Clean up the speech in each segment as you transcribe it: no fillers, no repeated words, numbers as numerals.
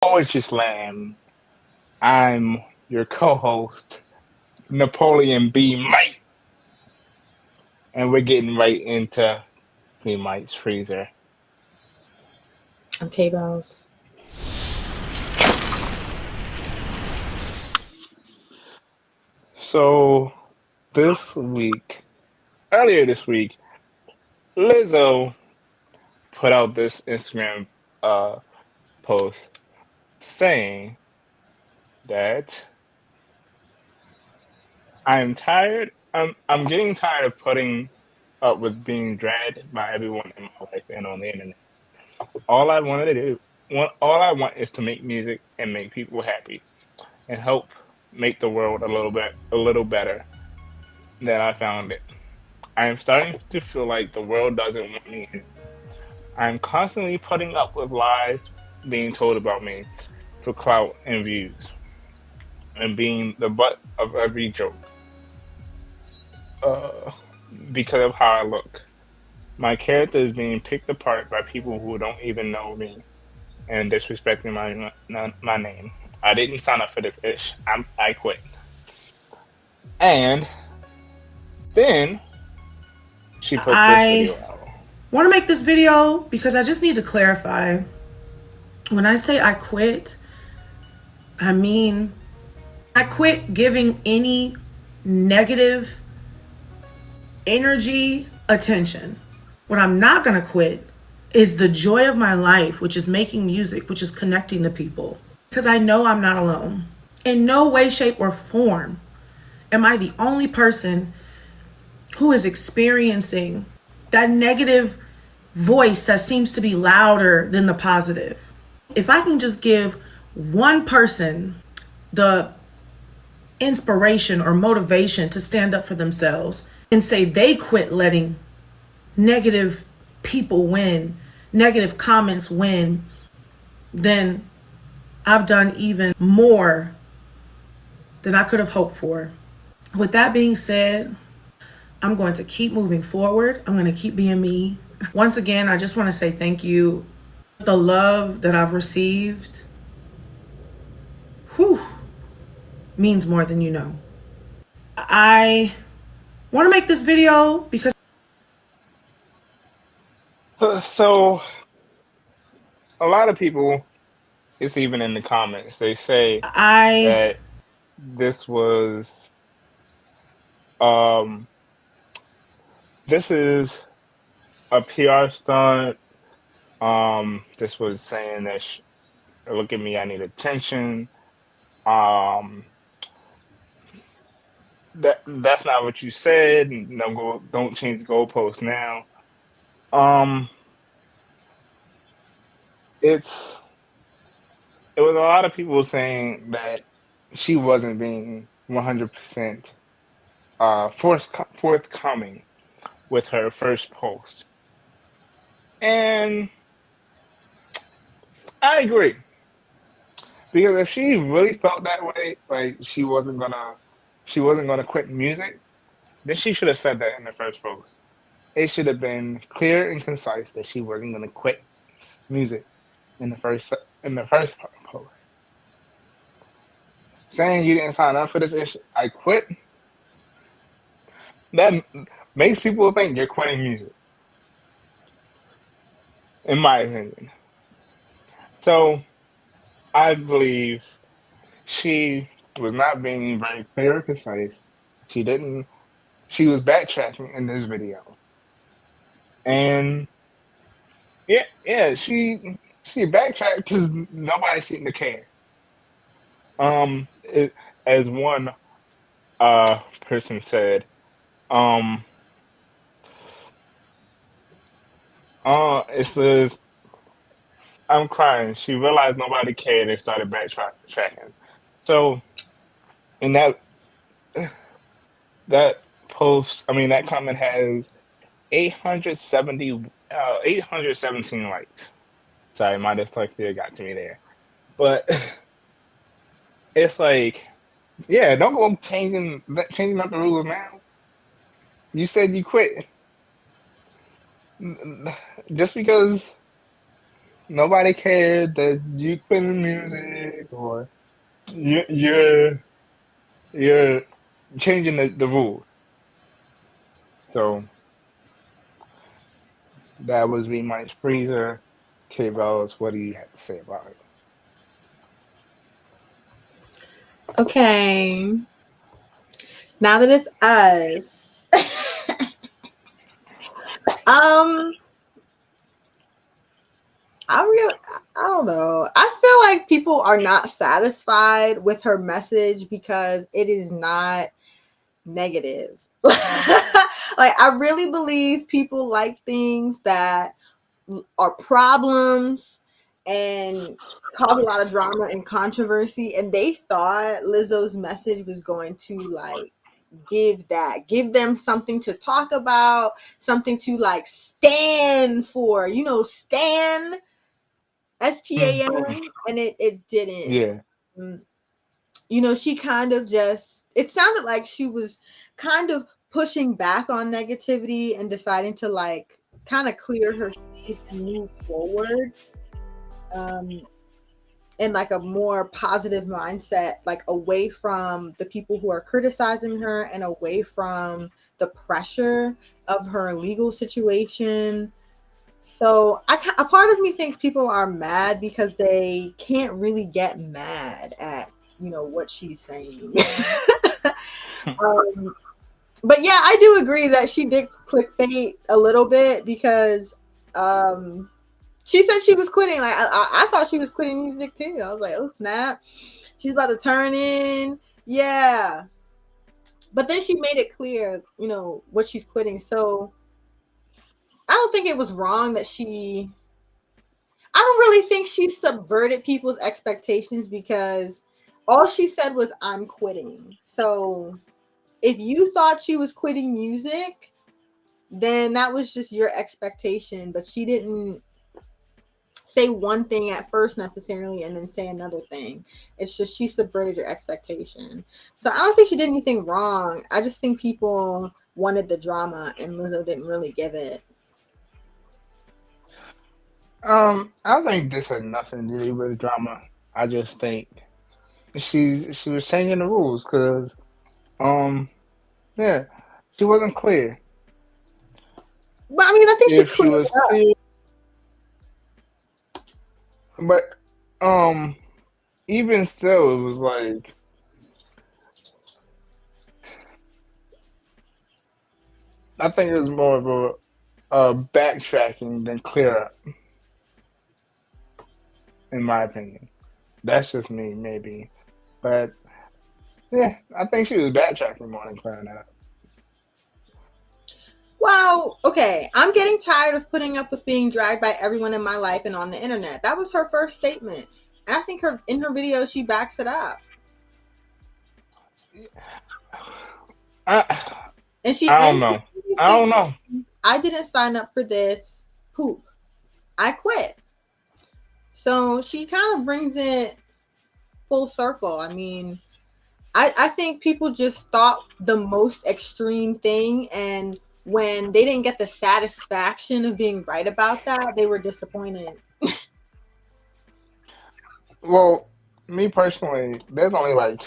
Poetry Slam. I'm your co-host, Napoleon B. Mike, and we're getting right into B. Mike's freezer. Okay, Bellz. So earlier this week, Lizzo put out this Instagram uh, post saying that I'm getting tired of putting up with being dragged by everyone in my life and on the internet. All I wanted to do, all I want is to make music and make people happy and help make the world a little better than I found it. I am starting to feel like the world doesn't want me anymore. I'm constantly putting up with lies being told about me for clout and views and being the butt of every joke uh, because of how I look. My character is being picked apart by people who don't even know me and disrespecting my name. I didn't sign up for this ish. I quit. And then she put this I video out. want to make this video because I just need to clarify. When I say I quit, I mean I quit giving any negative energy attention. What I'm not going to quit is the joy of my life, which is making music, which is connecting to people. Because I know I'm not alone. In no way, shape, or form am I the only person who is experiencing that negative voice that seems to be louder than the positive. If I can just give one person the inspiration or motivation to stand up for themselves and say they quit letting negative people win, negative comments win, then I've done even more than I could have hoped for. With that being said, I'm going to keep moving forward. I'm going to keep being me. Once again, I just want to say thank you. The love that I've received, whew, means more than you know. I want to make this video because So a lot of people, it's even in the comments, they say I that this was um this is a PR stunt. This was saying that look at me, I need attention. Um, that's not what you said. Don't change the goalpost now. Um, it's it was a lot of people saying that she wasn't being 100% forthcoming with her first post, and I agree because if she really felt that way, like she wasn't gonna quit music, then she should have said that in the first post. It should have been clear and concise that she wasn't gonna quit music in the first post. Saying you didn't sign up for this issue, I quit. That makes people think you're quitting music, in my opinion. So I believe she was not being very clear or concise. She didn't. She was backtracking in this video, and she backtracked because nobody seemed to care. It, as one person said, um, it says, "I'm crying." She realized nobody cared and started backtracking. So in that post, I mean that comment has 817 likes. Sorry, my dyslexia got to me there. But it's like, yeah, don't go changing up the rules now. You said you quit. Just because nobody cared that you quitting music or you, you're you're changing the rules. So that was me, Mike Freezer. K Bellz, what do you have to say about it? Okay, now that it's us, um, I don't know. I feel like people are not satisfied with her message because it is not negative. Like, I really believe people like things that are problems and cause a lot of drama and controversy, and they thought Lizzo's message was going to like give them something to talk about, something to like stand for, stan, Mm, STAN, and it didn't. yeah. Mm, she kind of just, it sounded like she was kind of pushing back on negativity and deciding to like kind of clear her space and move forward, um in like a more positive mindset, like away from the people who are criticizing her and away from the pressure of her legal situation. So a part of me thinks people are mad because they can't really get mad at what she's saying. um, but yeah, I do agree that she did clickbait a little bit because um, she said she was quitting. Like I thought she was quitting music too. I was like, oh snap, she's about to turn in. Yeah, but then she made it clear, what she's quitting. So I don't think it was wrong that she. I don't really think she subverted people's expectations because all she said was, "I'm quitting." So if you thought she was quitting music, then that was just your expectation. But she didn't say one thing at first necessarily and then say another thing. It's just she subverted your expectation. So I don't think she did anything wrong. I just think people wanted the drama and Lizzo didn't really give it. I think this has nothing to do with drama. I just think she was changing the rules because um yeah, she wasn't clear. But I mean, I think she If she cleared was it up. clear, but um even still, it was like I think it was more of a backtracking than clear up, in my opinion. That's just me, maybe, but yeah, I think she was backtracking more than clearing up. Well, okay, I'm getting tired of putting up with being dragged by everyone in my life and on the internet. That was her first statement. And I think her in her video she backs it up. I And she I don't ends know. the I don't statement, know. I didn't sign up for this. Poop. I quit. So she kind of brings it full circle. I mean, I think people just thought the most extreme thing, and when they didn't get the satisfaction of being right about that, they were disappointed. Well, me personally, there's only like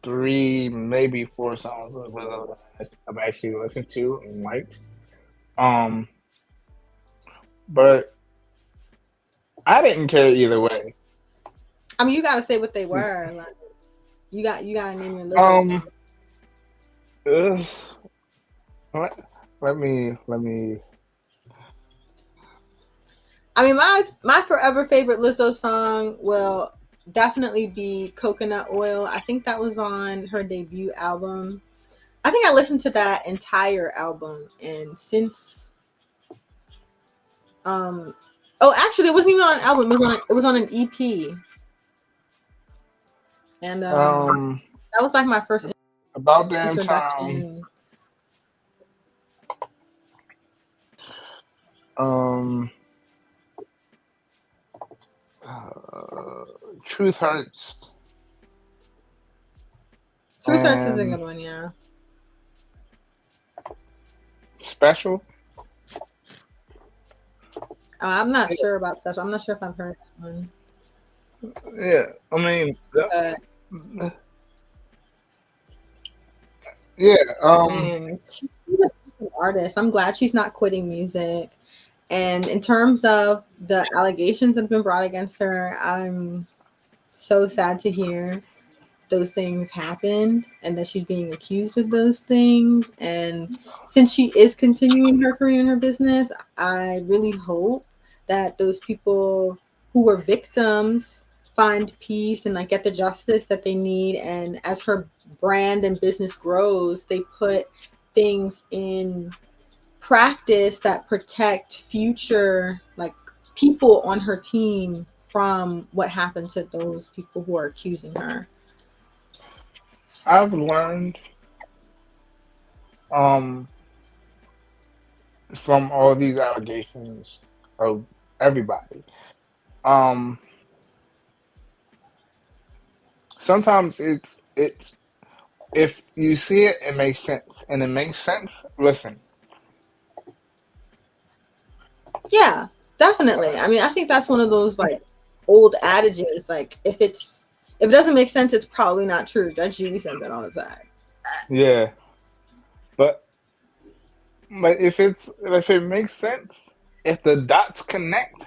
three, maybe four songs of Lizzo that I've actually listened to and liked. Um, but I didn't care either way. I mean, you gotta say what they were. Like, you gotta name your Lizzo Um, song. ugh, let, let me. I mean, my forever favorite Lizzo song will definitely be "Coconut Oil." I think that was on her debut album. I think I listened to that entire album, and since um, oh, actually, it wasn't even on an album. It was on an EP, and Um, that was like my first about damn time. introduction. Um, uh, Truth Hurts Truth Hurts is a and good one, yeah. Special. I'm not sure about special. I'm not sure if I've heard that one. Yeah, I mean, But yeah. man, she's an artist. I'm glad she's not quitting music. And in terms of the allegations that have been brought against her, I'm so sad to hear those things happened and that she's being accused of those things. And since she is continuing her career in her business, I really hope that those people who were victims find peace and like get the justice that they need. And as her brand and business grows, they put things in practice that protect future like people on her team from what happened to those people who are accusing her. I've learned um from all these allegations of everybody. Um, Sometimes it's if you see it, it makes sense, and it makes sense. Listen, Yeah, definitely. I mean, I think that's one of those like old adages. Like if it doesn't make sense, it's probably not true. Judge Judy says that all the time. yeah, but if it makes sense, if the dots connect,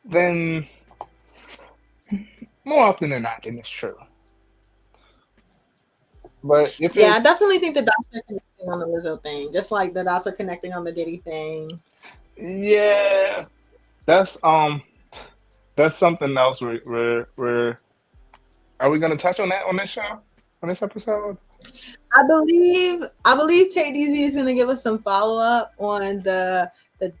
then more often than not, then it's true. But if Yeah, I it's definitely think the dots are connecting on the Lizzo thing, just like the dots are connecting on the Diddy thing. yeah, that's that's something else. We're are we gonna touch on that on this show on this episode? I believe TayDZ is gonna give us some follow up on the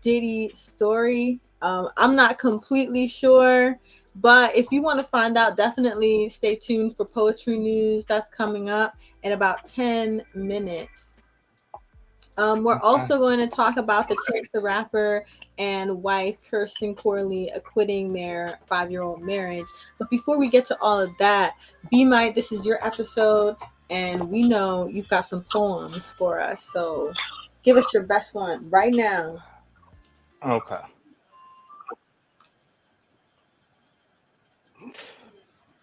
Diddy story. I'm not completely sure, but if you want to find out, definitely stay tuned for poetry news that's coming up in about 10 minutes. We're Okay. also going to talk about the Chance the Rapper and wife Kirsten Corley acquitting their 5-year-old marriage. But before we get to all of that, B Mike, this is your episode, and we know you've got some poems for us. So give us your best one right now. Okay.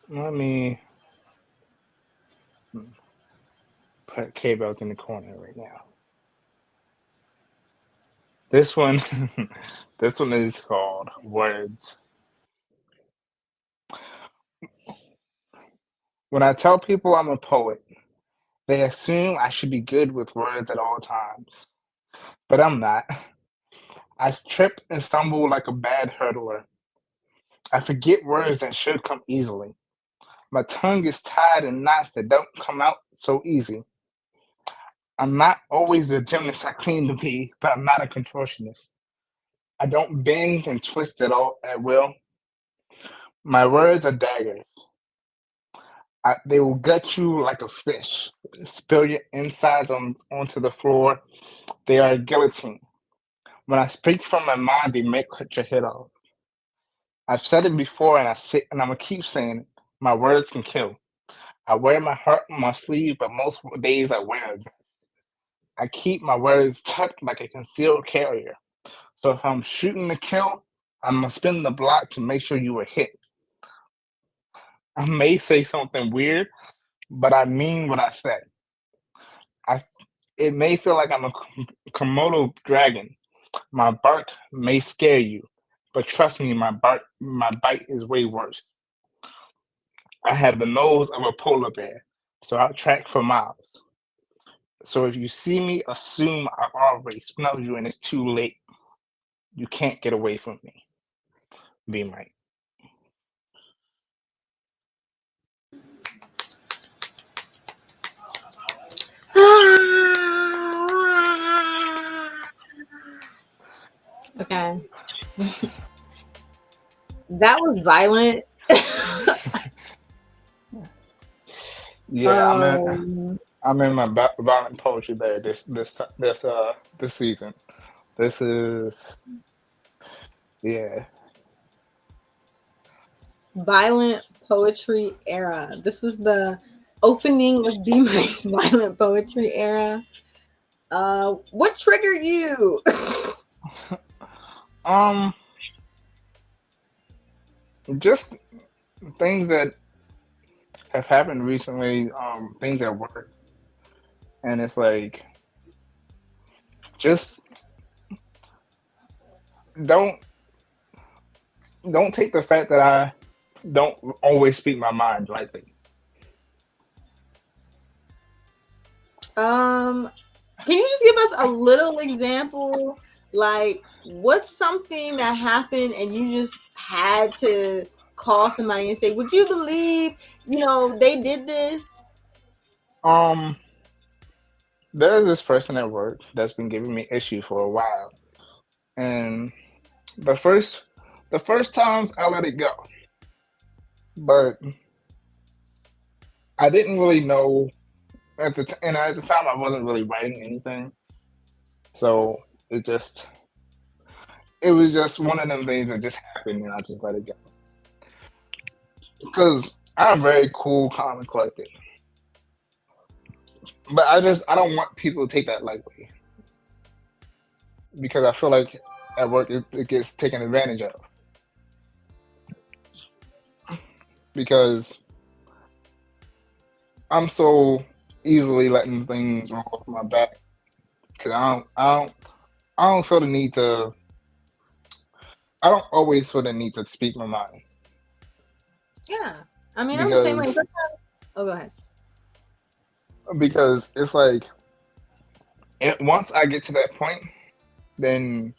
Let me put K-Bells in the corner right now. This one, this one is called Words. When I tell people I'm a poet, they assume I should be good with words at all times, but I'm not. I trip and stumble like a bad hurdler. I forget words that should come easily. My tongue is tied in knots that don't come out so easy. I'm not always the gymnast I claim to be, but I'm not a contortionist. I don't bend and twist at all at will. My words are daggers. They will gut you like a fish, spill your insides onto the floor. They are a guillotine. When I speak from my mind, they may cut your head off. I've said it before, and I'm gonna keep saying it. My words can kill. I wear my heart on my sleeve, but most days I wear a vest. I keep my words tucked like a concealed carrier. So if I'm shooting to kill, I'm gonna spin the block to make sure you were hit. I may say something weird, but I mean what I said. I It may feel like I'm a Komodo dragon. My bark may scare you, but trust me, my bite is way worse. I have the nose of a polar bear, so I'll track for miles. So if you see me, assume I've already smelled you and it's too late. You can't get away from me. Be Mike. Okay, that was violent. Yeah, um, I'm in my violent poetry bag this season. This is yeah. Violent poetry era. This was the opening of B Mike's violent poetry era. What triggered you? Um, just things that have happened recently. Things at work, and it's like just don't don't take the fact that I don't always speak my mind lightly. Um, can you just give us a little example? Like, what's something that happened and you just had to call somebody and say, "Would you believe, they did this?" Um, there's this person at work that's been giving me issue for a while, and the first the first times I let it go, but I didn't really know and at the time I wasn't really writing anything, so it just it was just one of them things that just happened, and I just let it go because I'm very cool, calm, and collected. But I don't want people to take that lightly because I feel like at work it gets taken advantage of because I'm so easily letting things roll off my back because I don't feel the need to. I don't always feel the need to speak my mind Yeah, I mean, I'm the same way. because Oh, go ahead. it's like once I get to that point, then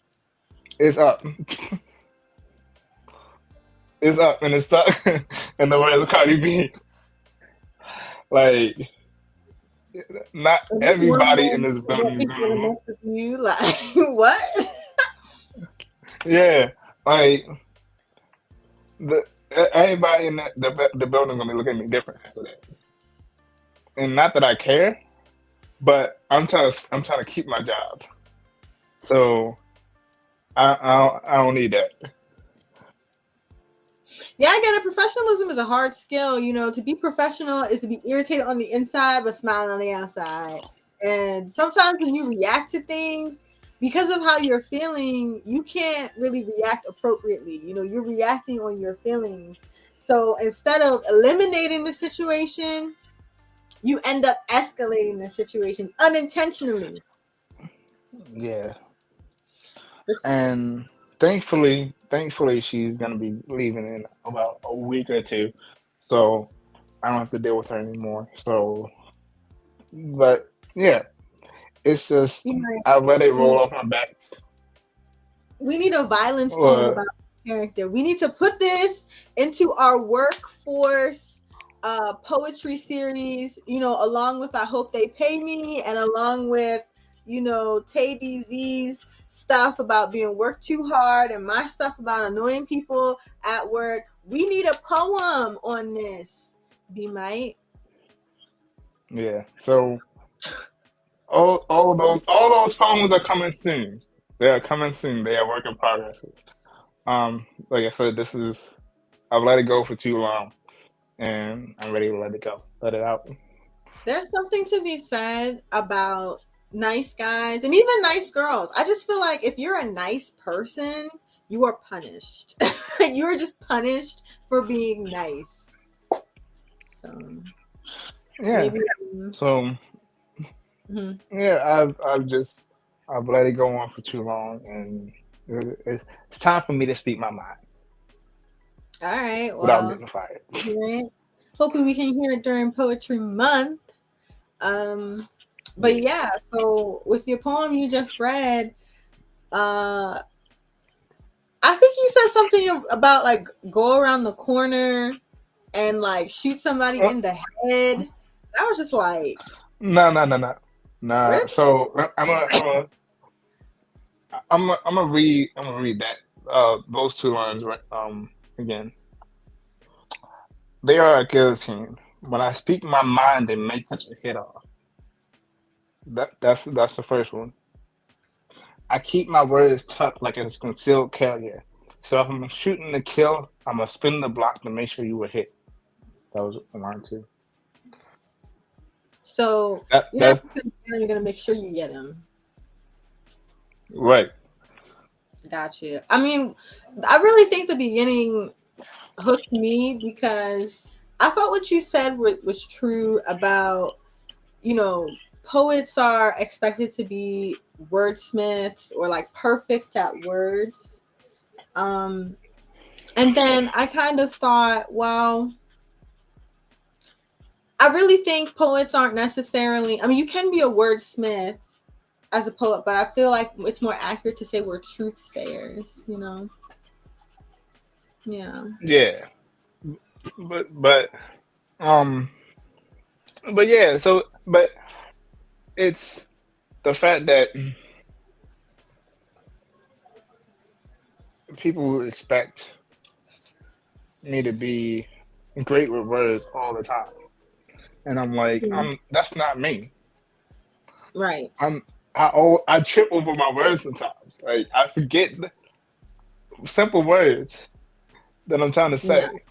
it's up. It's up and it's stuck. In the words of Cardi B, like not everybody in this building What is people gonna gonna vote. mess with you? Like, what? Yeah, like the everybody in the building gonna be looking at me different after that. And not that I care, but I'm trying to keep my job. So I don't need that. Yeah, I get it. Professionalism is a hard skill. To be professional is to be irritated on the inside but smiling on the outside. And sometimes when you react to things, because of how you're feeling, you can't really react appropriately. You're reacting on your feelings. So instead of eliminating the situation, you end up escalating the situation unintentionally. Yeah. And thankfully she's gonna be leaving in about a week or two. So I don't have to deal with her anymore. So but yeah, it's just You know, I let it roll we off my back. we need a violence poem Or about character. We need to put this into our workforce poetry series, along with I Hope They Pay Me and along with, TayDZ's stuff about being worked too hard and my stuff about annoying people at work. We need a poem on this. Be might. yeah. So all those poems are coming soon. They are coming soon. They are work in progresses. Like I said, this is I've let it go for too long, and I'm ready to let it go, let it out. There's something to be said about nice guys and even nice girls. I just feel like if you're a nice person, you are punished. You are just punished for being nice. So Yeah. maybe. So Mhm. yeah, I've let it go on for too long, and it's time for me to speak my mind All right. without Well, getting fired. hear it. Hopefully we can hear it during Poetry Month. Um, but Yeah. yeah. So with your poem you just read, uh, I think you said something about like go around the corner and like shoot somebody Uh, in the head. I was just like, no, no, no, no, where nah. did So I'm gonna read that those two lines right again. They are a guillotine. When I speak my mind, they may cut your head off. That's the first one. I keep my words tucked like a concealed carrier. So if I'm shooting to kill, I'm gonna spin the block to make sure you were hit. That was line two. so you're not That's just gonna, you're gonna make sure you get him. right. Got you. I mean, I really think the beginning hooked me because I felt what you said was true about, you know, poets are expected to be wordsmiths or like perfect at words. Um, and then I kind of thought, well, I really think poets aren't necessarily, I mean, you can be a wordsmith as a poet, but I feel like it's more accurate to say we're truth sayers, you know? Yeah. Yeah, but um, but yeah. So, but it's the fact that people expect me to be great with words all the time, and I'm like, Mhm. that's not me. Right. I'm I trip over my words sometimes. Like I forget simple words that I'm trying to Yeah. say,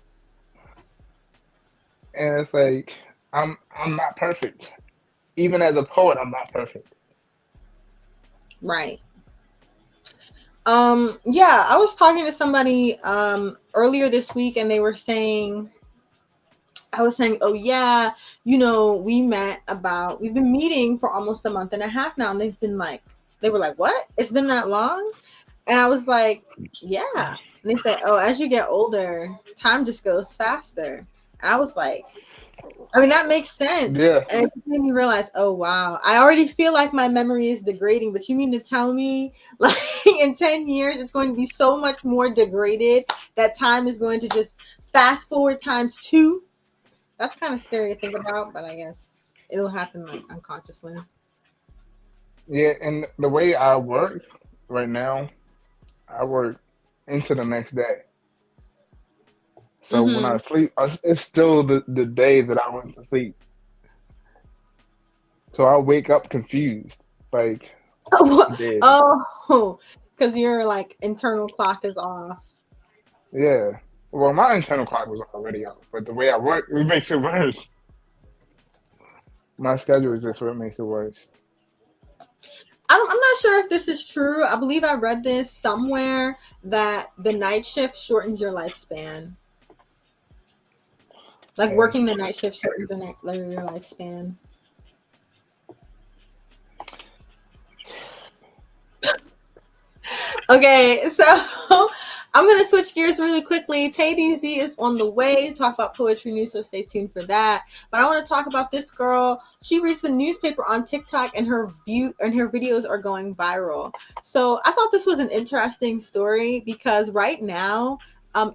and it's like I'm not perfect. Even as a poet, I'm not perfect. Right. Yeah, I was talking to somebody earlier this week and they were saying, I was saying, "Oh yeah, you know, we've been meeting for almost a month and a half now." And they were like, "What? It's been that long?" And I was like, "Yeah." And they said, "Oh, as you get older, time just goes faster." And I was like, I mean, that makes sense. Yeah, And it made me realize, oh wow, I already feel like my memory is degrading, but you mean to tell me like in 10 years it's going to be so much more degraded that time is going to just fast forward times two? That's kind of scary to think about, but I guess it'll happen like unconsciously. yeah. And the way I work right now, I work into the next day. So when I Mm-hmm. sleep, it's still the day that I went to sleep. So I wake up confused, like what I did. Oh, because your like internal clock is off. Yeah. Well, my internal clock was already off, but the way I work, it makes it worse. My schedule is just what makes it worse. I'm not sure if this is true. I believe I read this somewhere that the night shift shortens your lifespan. Like And working the night shift shortens your lifespan. Okay, so I'm gonna switch gears really quickly. TayDZ is on the way to talk about poetry news, so stay tuned for that. But I want to talk about this girl. She reads the newspaper on TikTok, and her videos are going viral. So I thought this was an interesting story because right now,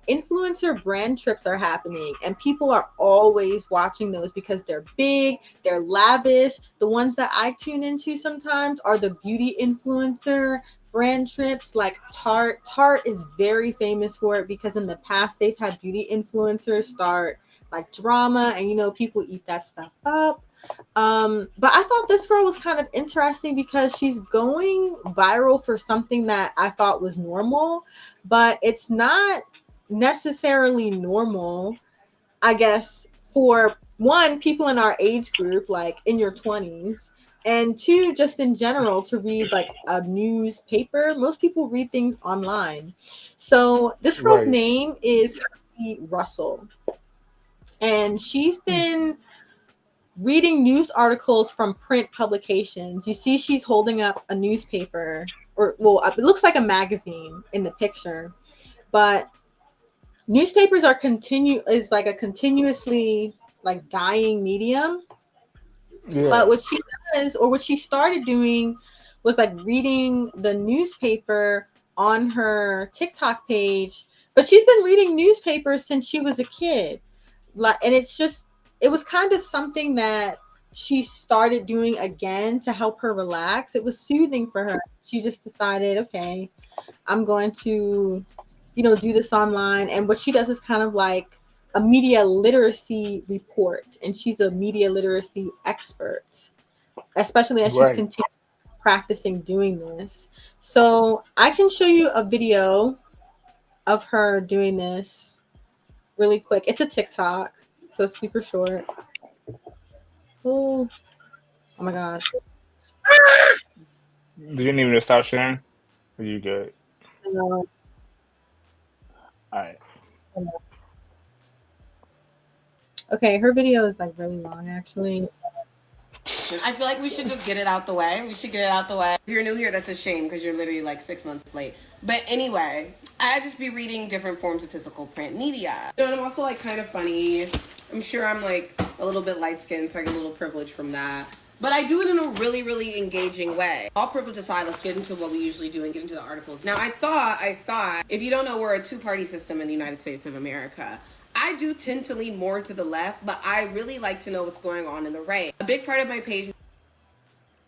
influencer brand trips are happening, and people are always watching those because they're big, they're lavish. The ones that I tune into sometimes are the beauty influencer brand trips like Tarte is very famous for it because in the past they've had beauty influencers start like drama, and you know people eat that stuff up. But I thought this girl was kind of interesting because she's going viral for something that I thought was normal, but it's not necessarily normal, I guess, for one, people in our age group, like in your 20s, and two, just in general, to read like a newspaper. Most people read things online. So this girl's right, name is Kylie Russell, and she's been reading news articles from print publications. You see, she's holding up a newspaper, or well, it looks like a magazine in the picture, but newspapers are continue is like a continuously like dying medium. But yeah, what she does, or what she started doing, was like reading the newspaper on her TikTok page. But she's been reading newspapers since she was a kid. Like, and it was kind of something that she started doing again to help her relax. It was soothing for her. She just decided, okay, I'm going to, you know, do this online. And what she does is kind of like a media literacy report. And she's a media literacy expert, especially as she's right. continued practicing doing this. So I can show you a video of her doing this really quick. It's a TikTok, so it's super short. Oh, oh my gosh. Do you need me to stop sharing? Are you good? Uh, All right. okay, her video is like really long actually. I feel like we should just get it out the way. We should get it out the way. If you're new here, that's a shame because you're literally like 6 months late. But anyway, I just be reading different forms of physical print media. You know, and I'm also like kind of funny. I'm sure I'm like a little bit light skinned, so I get a little privilege from that. But I do it in a really, really engaging way. All privilege aside, let's get into what we usually do and get into the articles. Now, I thought, if you don't know, we're a two-party system in the United States of America. I do tend to lean more to the left, but I really like to know what's going on in the right. A big part of my page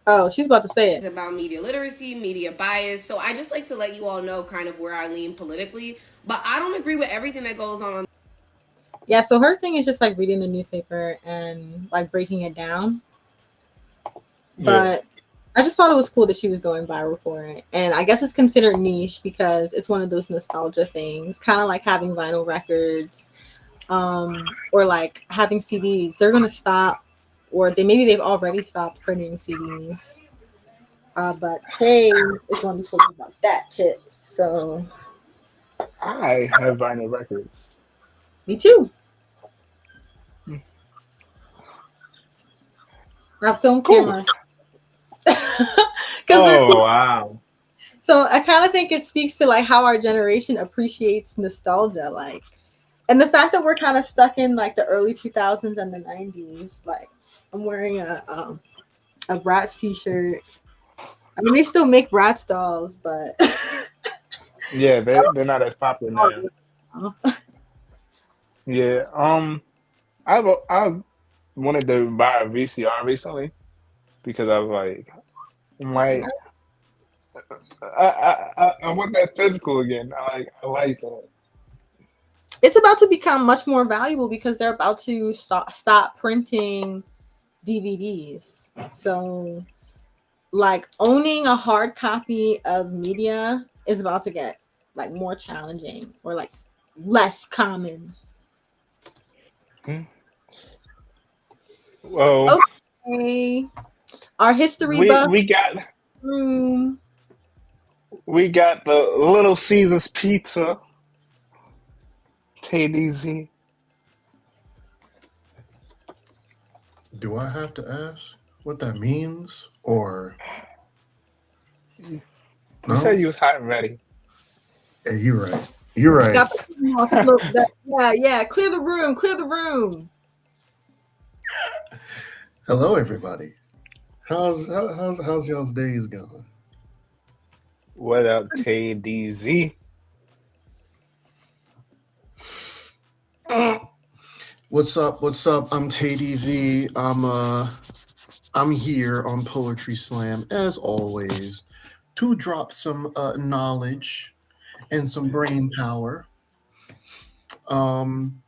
Oh, she's about to say is it. about media literacy, media bias. So I just like to let you all know kind of where I lean politically. But I don't agree with everything that goes on. Yeah, so her thing is just like reading the newspaper and like breaking it down. Yeah. But I just thought it was cool that she was going viral for it. And I guess it's considered niche because it's one of those nostalgia things, kind of like having vinyl records, or like having CDs. They're gonna stop, or they've already stopped printing CDs. But Tay is going to talk about that tip. So I have vinyl records. me too. I have film Cool. cameras. Oh wow. So I kind of think it speaks to like how our generation appreciates nostalgia, like, and the fact that we're kind of stuck in like the early 2000s and the 90s. Like, I'm wearing a Bratz t-shirt. I mean, they still make Bratz dolls, but Yeah, they're not as popular now. Yeah. I've wanted to buy a VCR recently because I'm like I want that physical again. I like that. it's about to become much more valuable because they're about to stop printing DVDs. So, like, owning a hard copy of media is about to get like more challenging or like less common. Hmm. Well, Okay, our history we buff we got room. we got the Little Caesars pizza, TayDZ. Do I have to ask what that means? Or You said no? you was hot and ready. Hey, you're right. You're right. Got yeah. Clear the room. Clear the room. Hello, everybody. How's y'all's days going? What up, TayDZ? What's up? What's up? I'm TayDZ. I'm here on Poetry Slam as always to drop some knowledge and some brain power. Um,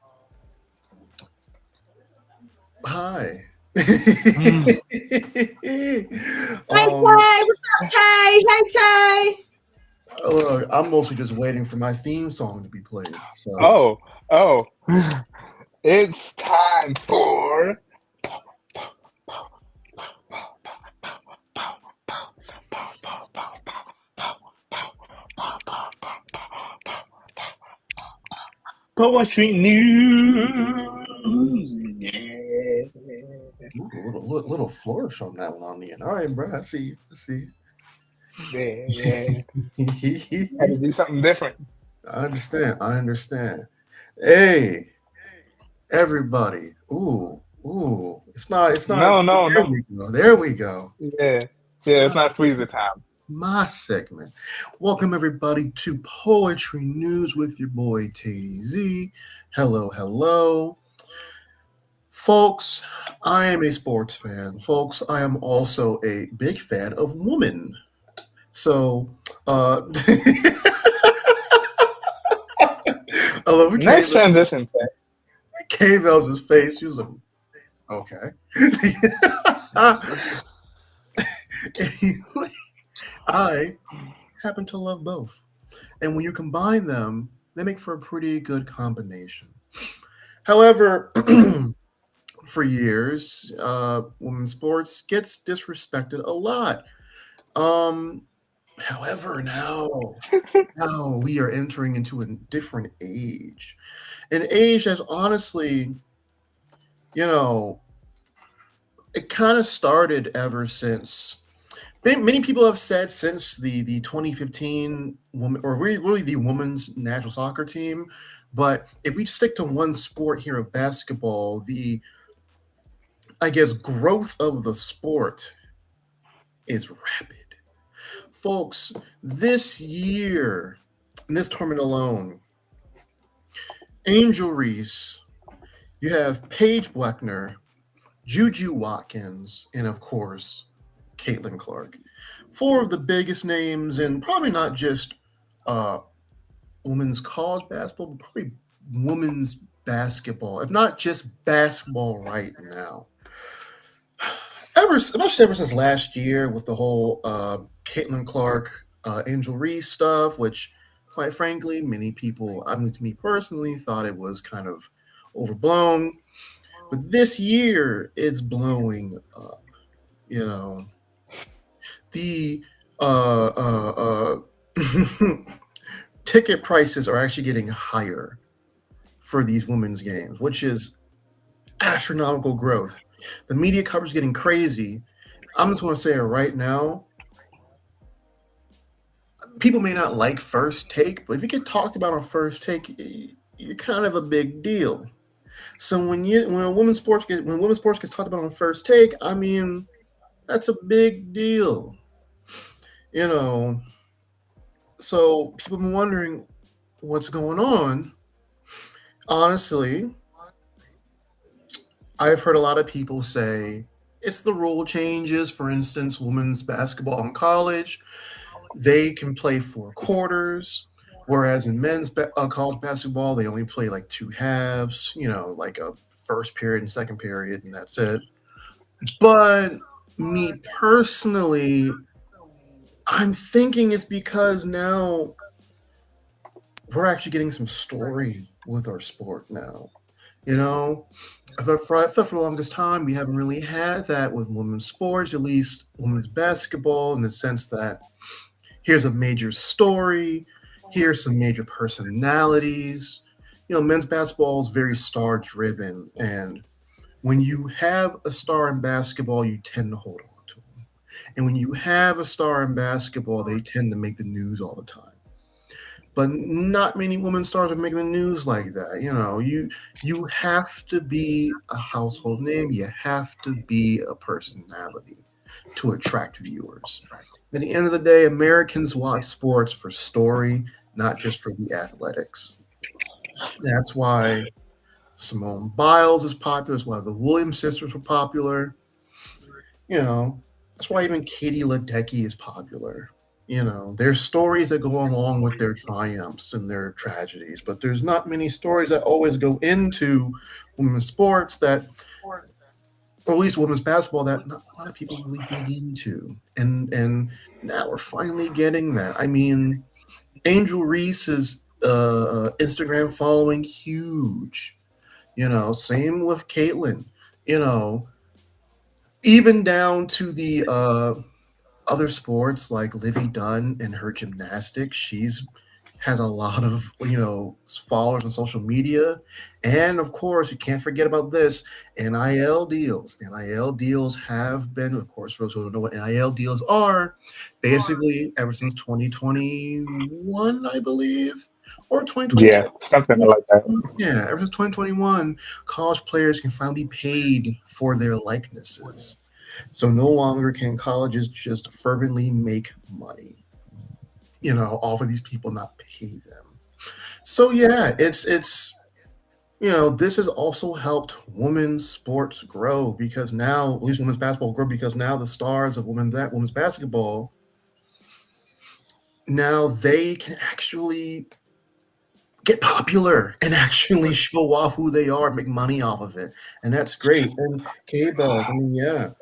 hi. Mm. Hey Tay, what's up, Tay? Hey Tay. Look, I'm mostly just waiting for my theme song to be played. So Oh, it's time for poetry news. Yeah. ooh, a little flourish on that one on the end. All right, bro. I see you. I see Yeah. you. Had to do something different. I understand. I understand. Hey, everybody. Ooh. It's not. It's not. No, no, There no. we go. There we go. Yeah. It's Yeah, it's not not freezer time. my segment. Welcome everybody to Poetry News with your boy TayDZ. Hello, hello. Folks, I am a sports fan. Folks, I am also a big fan of women. So, I love Next transition, Tay. K Bell's face. She was like, okay. Anyway, I happen to love both. And when you combine them, they make for a pretty good combination. However, for years, women's sports gets disrespected a lot. Um, However, now we are entering into a different age. An age that's honestly, you know, it kind of started ever since many people have said since the 2015 woman or really the women's national soccer team. But if we stick to one sport here of basketball, the I guess growth of the sport is rapid. Folks, this year, in this tournament alone, Angel Reese, you have Paige Bleckner, Juju Watkins, and of course, Caitlin Clark. Four of the biggest names, and probably not just uh, women's college basketball, but probably women's basketball, if not just basketball right now. Especially ever since last year with the whole Caitlin Clark, Angel Reese stuff, which, quite frankly, many people, I mean, to me personally, thought it was kind of overblown. But this year, it's blowing up. You know, the ticket prices are actually getting higher for these women's games, which is astronomical growth. The media coverage is getting crazy. I'm just going to say it right now. People may not like First Take, but if you get talked about on First Take, you're kind of a big deal. So when women's sports gets talked about on First Take, I mean, that's a big deal. You know, so people have been wondering what's going on. Honestly, I've heard a lot of people say it's the rule changes. For instance, women's basketball in college, they can play 4 quarters, whereas in men's college basketball, they only play like 2 halves, like a first period and second period, and that's it. But me personally, I'm thinking it's because now we're actually getting some story with our sport now. I thought for the longest time we haven't really had that with women's sports, at least women's basketball, in the sense that here's a major story, here's some major personalities. Men's basketball is very star driven, and when you have a star in basketball, you tend to hold on to them. And when you have a star in basketball, they tend to make the news all the time. But not many women stars are making the news like that. You have to be a household name. You have to be a personality to attract viewers. At the end of the day, Americans watch sports for story, not just for the athletics. That's why Simone Biles is popular. That's why the Williams sisters were popular. That's why even Katie Ledecky is popular. There's stories that go along with their triumphs and their tragedies, but there's not many stories that always go into women's sports that, or at least women's basketball, that not a lot of people really dig into. And now we're finally getting that. I mean, Angel Reese's Instagram following huge. Same with Caitlin. Even down to the other sports like Livy Dunn and her gymnastics, she's has a lot of followers on social media, and of course you can't forget about this NIL deals. NIL deals have been, of course, for those who don't know what NIL deals are, basically ever since 2021, I believe, or 2022. Yeah, something like that. Yeah, ever since 2021, college players can finally be paid for their likenesses. So no longer can colleges just fervently make money, off of these people, not pay them. So yeah, it's this has also helped women's sports grow, because now, at least women's basketball grow, because now the stars of women's basketball, now they can actually get popular and actually show off who they are, make money off of it, and that's great. And Bellz, I mean, yeah.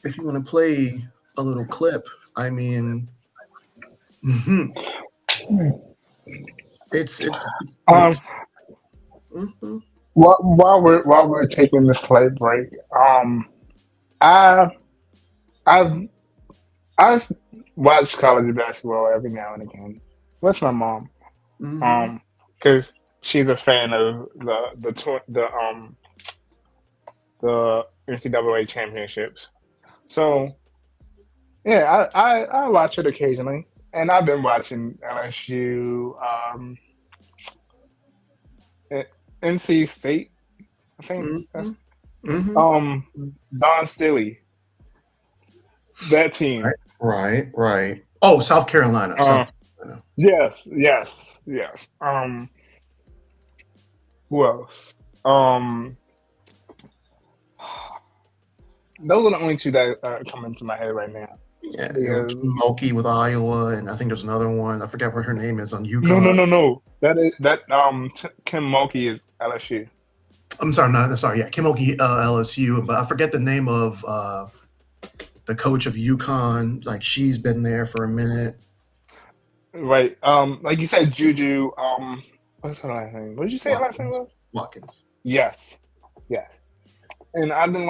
If you want to play a little clip, I mean, it's While we're taking this slight break, I I've watch college basketball every now and again with my mom. Mm-hmm. Because she's a fan of the NCAA championships. So yeah, I watch it occasionally, and I've been watching LSU, eh, NC State, I think. Mm-hmm. Mm-hmm. Don Stilly, that team. Right. Oh, South Carolina. Uh, South Carolina. yes. Who else? Those are the only two that come into my head right now. Yeah, Because Mulkey with Iowa, and I think there's another one. I forget what her name is on no. UConn. Kim Mulkey is LSU. I'm sorry. Yeah, Kim Mulkey, LSU, but I forget the name of the coach of UConn. Like she's been there for a minute. Right. Like you said, Juju. What's her last name? What did you say her last name was? Watkins. Yes. And I've been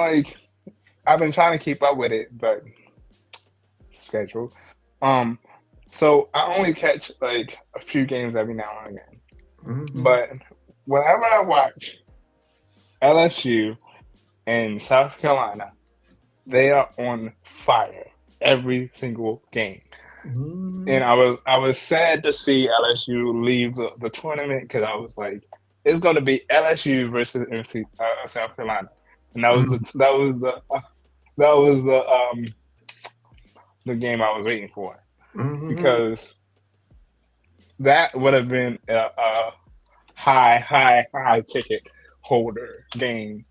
trying to keep up with it, but schedule. So I only catch like a few games every now and again. Mm-hmm. But whenever I watch LSU and South Carolina, they are on fire every single game. Mm-hmm. And I was sad to see LSU leave the tournament because I was like, it's going to be LSU versus South Carolina, and that was the game I was waiting for, because that would have been a high ticket holder game.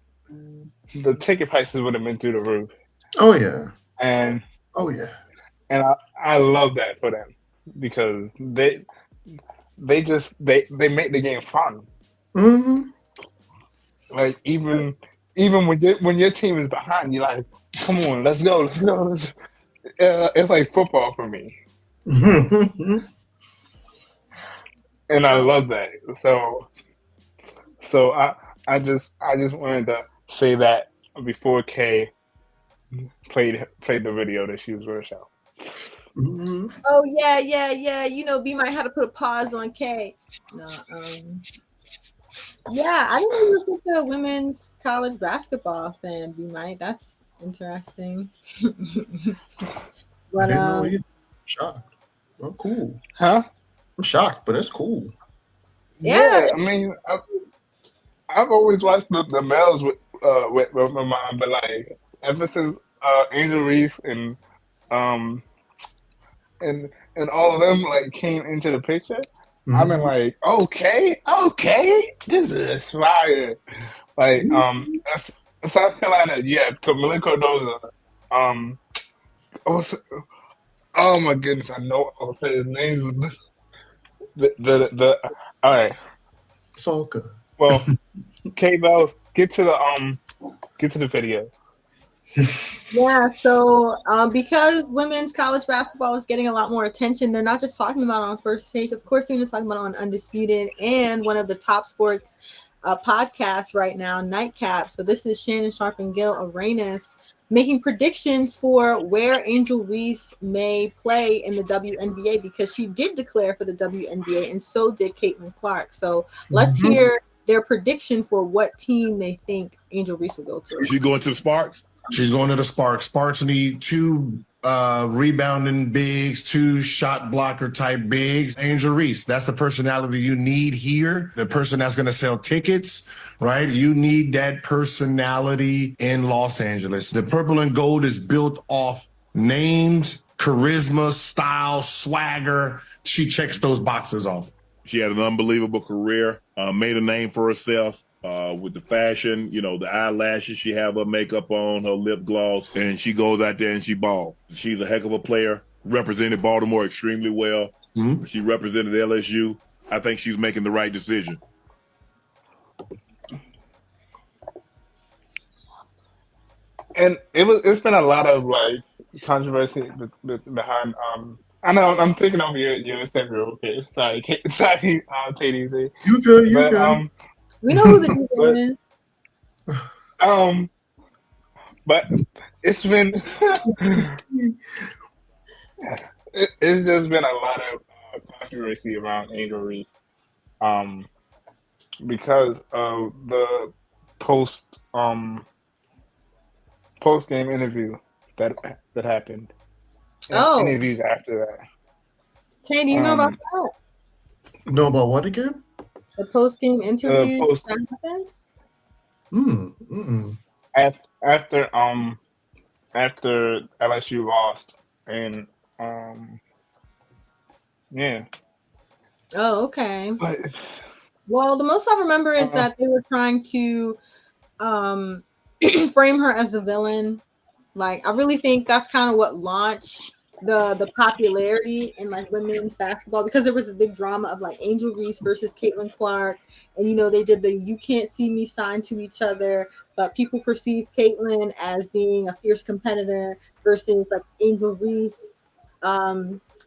The ticket prices would have been through the roof. Oh yeah. And I love that for them, because they make the game fun. Mm-hmm. Like even when your team is behind, you're like, come on, let's go. It's like football for me, and I love that. So I just wanted to say that before Kay played the video that she was going to show. Mm-hmm. Oh yeah. You know, B might have to put a pause on K. No, yeah, I didn't know you were such a women's college basketball fan, B might. That's interesting. I didn't know either. I'm shocked. Oh, cool. Huh? I'm shocked, but it's cool. Yeah. I mean, I've always watched the males with my mom, but like ever since Angel Reese and all of them like came into the picture, I've been like, okay, this is fire. Like South Carolina, yeah, Camila Cardoza. Oh my goodness, I know I'll say his names. The all right. It's all good. Well, K Bellz, get to the video. Yeah, so because women's college basketball is getting a lot more attention, they're not just talking about it on First Take. Of course, they're going to talk about it on Undisputed and one of the top sports podcasts right now, Nightcap. So this is Shannon Sharp and Gil Arenas making predictions for where Angel Reese may play in the WNBA, because she did declare for the WNBA, and so did Caitlin Clark. So let's hear their prediction for what team they think Angel Reese will go to. She's going to the Sparks? She's going to the Sparks. Sparks need two rebounding bigs, two shot blocker type bigs. Angel Reese, that's the personality you need here. The person that's going to sell tickets, right? You need that personality in Los Angeles. The purple and gold is built off names, charisma, style, swagger. She checks those boxes off. She had an unbelievable career, made a name for herself. With the fashion, you know, the eyelashes, she have her makeup on, her lip gloss, and she goes out there and she balls. She's a heck of a player, represented Baltimore extremely well. She represented LSU. I think she's making the right decision. And it's been a lot of like controversy behind. I know I'm taking over your step real quick. Sorry, TayDZ. You good. We know who the defense is. But it's been It's just been a lot of controversy around Angel Reese, um, because of the post post game interview that happened, and Oh, interviews after that. Tay, do you know about Um, that? Know about what again? The post game the interview post that happened? Mm. after after LSU lost, and um, yeah, Oh, okay. but Well, the most I remember is uh, that they were trying to um frame her as a villain. Like I really think that's kind of what launched the popularity in like women's basketball, because there was a big drama of like Angel Reese versus Caitlin Clark, and they did the "You Can't See Me" sign to each other, but people perceived Caitlin as being a fierce competitor versus like Angel Reese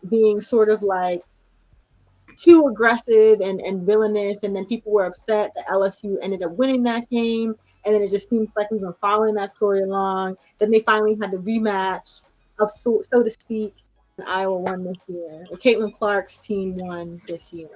being sort of like too aggressive and villainous, and then people were upset that LSU ended up winning that game. And then it just seems like we've been following that story along. Then they finally had the rematch of so to speak, and Iowa won this year. Or Caitlin Clark's team won this year.